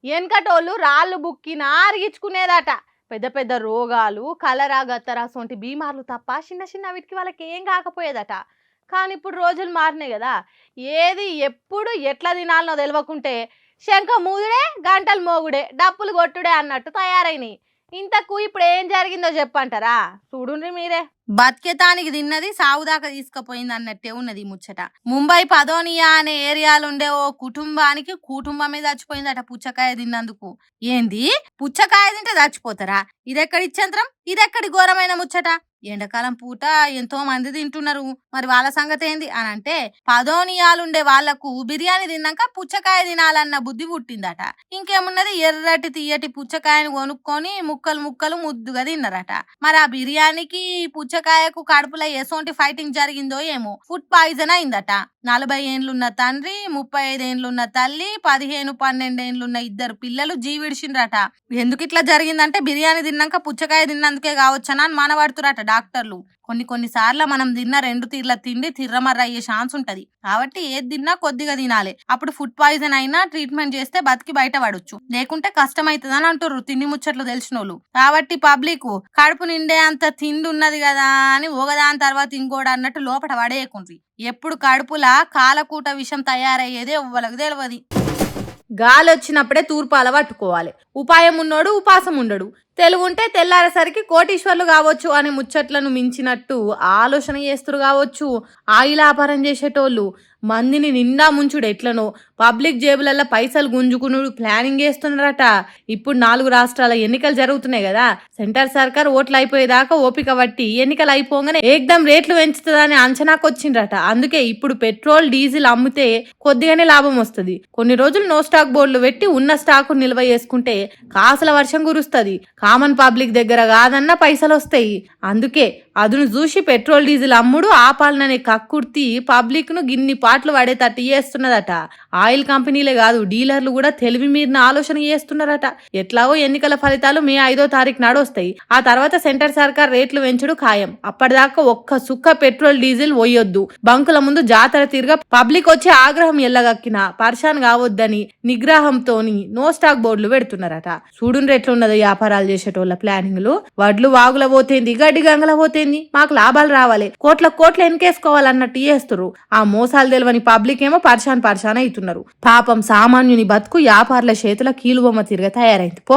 వెనకటోళ్ళు రాళ్ళు బుక్కి నారిగించుకునేదట. పెద్ద పెద్ద రోగాలు కలరా గత్తరా సొంటి బీమార్లు తప్ప చిన్న చిన్న వీటికి వాళ్ళకి ఏం కాకపోయేదట. కానీ ఇప్పుడు రోజులు మారినాయి కదా, ఏది ఎప్పుడు ఎట్లా తినాలనో తెలియకుంటే శంఖ మూదుడే గంటలు మోగుడే డప్పులు కొట్టుడే అన్నట్టు తయారైనాయి. ఇంతకు ఇప్పుడు ఏం జరిగిందో చెప్పంటారా? చూడుండ్రి మీరే. బతికేతానికి తిన్నది సావుదాకా తీసుకుపోయింది అన్నట్టే ఉన్నది ముచ్చట. ముంబై పదోనియా అనే ఏరియాలో ఉండే ఓ కుటుంబమే చచ్చిపోయిందట పుచ్చకాయ తిన్నందుకు. ఏంది పుచ్చకాయ తింటే చచ్చిపోతారా? ఇదెక్కడి ఇచ్చంత్రం, ఇదెక్కడి ఘోరమైన ముచ్చట. ఎండాకాలం పూట ఎంతో మంది తింటున్నారు, మరి వాళ్ళ సంగతి ఏంది అని అంటే, పదోనియాలుండే వాళ్లకు బిర్యానీ తిన్నాక పుచ్చకాయ తినాలన్న బుద్ధి పుట్టిందట. ఇంకేమున్నది, ఎర్రటి తీయటి పుచ్చకాయని కొనుక్కొని ముక్కలు ముక్కలు ముద్దుగా తిన్నారట. మరి ఆ బిర్యానీకి పుచ్చకాయకు కడుపులో ఎసోంటి ఫైటింగ్ జరిగిందో ఏమో, ఫుడ్ పాయిజన్ అయిందట. 40 ఏండ్లున్న తండ్రి, 35 ఏండ్లున్న తల్లి, 15-12 ఏండ్లున్న 2 పిల్లలు జీవిడిచిండ్రట. ఎందుకు ఇట్లా జరిగిందంటే, బిర్యానీ తిన్నాక పుచ్చకాయ తిన్నందుకే కావచ్చనా అని మానబడుతురట డాక్టర్లు. కొన్నిసార్లు మనం తిన్న 2 తీర్ల తిండి తిర్రమర్ర అయ్యే ఛాన్స్ ఉంటది. కాబట్టి ఏది తిన్నా కొద్దిగా తినాలి. అప్పుడు ఫుడ్ పాయిజన్ అయినా ట్రీట్మెంట్ చేస్తే బతికి బయటపడొచ్చు, లేకుంటే కష్టం అవుతుందని అంటారు తిండి ముచ్చట్లు తెలిసినోళ్ళు. కాబట్టి పబ్లిక్ కడుపు నిండే అంత తిండి ఉన్నది కదా అని ఒకదాని తర్వాత ఇంకోటి అన్నట్టు లోపల పడేయకుండ్రి. ఎప్పుడు కడుపులా కాలకూట విషం తయారయ్యేదే ఎవ్వలకు తెలియదు. గాలి వచ్చినప్పుడే తూర్పాల పట్టుకోవాలి. ఉపాయం ఉన్నోడు ఉపాసం ఉండడు. తెలుగుంటే తెల్లారేసరికి కోటీశ్వర్లు కావచ్చు అనే ముచ్చట్లను మించినట్టు ఆలోచన చేస్తురు కావచ్చు. ఆయిల్ వ్యాపారం చేసేటోళ్ళు మందిని నిండా ముంచుడు ఎట్లనో పబ్లిక్ జేబులలో పైసలు గుంజుకునుడు ప్లానింగ్ చేస్తున్నారట. ఇప్పుడు 4 రాష్ట్రాల ఎన్నికలు జరుగుతున్నాయి కదా, సెంటర్ సర్కార్ ఓట్లు అయిపోయేదాకా ఓపిక పట్టి ఎన్నికలు అయిపోగానే ఏకదం రేట్లు పెంచుతుందని అంచనాకు వచ్చిండ్రట. అందుకే ఇప్పుడు పెట్రోల్ డీజిల్ అమ్మితే కొద్దిగానే లాభం వస్తుంది. కొన్ని రోజులు నో స్టాక్ బోర్డులు పెట్టి ఉన్న స్టాకు నిల్వ చేసుకుంటే కాసుల వర్షం కురుస్తుంది. కామన్ పబ్లిక్ దగ్గర కాదన్న పైసలు వస్తాయి. అందుకే అదును చూసి పెట్రోల్ డీజిల్ అమ్ముడు ఆపాలననే కక్కుర్తి పబ్లిక్ ను గిన్ని పాటలు పడేటట్టు చేస్తున్నదట. ఆయిల్ కంపెనీలే కాదు, డీలర్లు కూడా తెలివి మీరిన ఆలోచన చేస్తున్నారట. ఎట్లాగో ఎన్నికల ఫలితాలు మే 5వ తారీఖు నాడు వస్తాయి. ఆ తర్వాత సెంటర్ సర్కార్ రేట్లు పెంచుడు ఖాయం. అప్పటిదాకా ఒక్క సుక్క పెట్రోల్ డీజిల్ పోయొద్దు, బంకుల ముందు జాతర తీరుగా పబ్లిక్ వచ్చి ఆగ్రహం ఎల్లగక్కినా పర్షాన్ కావద్దని నిగ్రహంతోని నో స్టాక్ బోర్డులు పెడుతున్నారట. చూడుండ్రు ఎట్లున్నదో వ్యాపారాలు చేసేటోళ్ళ ప్లానింగ్లు. వడ్లు వాగుల పోతేంది, గడ్డి గంగల పోతేంది, మాకు లాభాలు రావాలి, కోట్ల ఎన్కేసుకోవాలన్నట్టు చేస్తురు. ఆ మోసాలు తెలియని పబ్లిక్ ఏమో పర్షాన్ అవుతున్నారు. పాపం సామాన్యుని బతుకు వ్యాపారుల చేతుల కీలుబొమ్మ తిరిగా తయారైంది పో.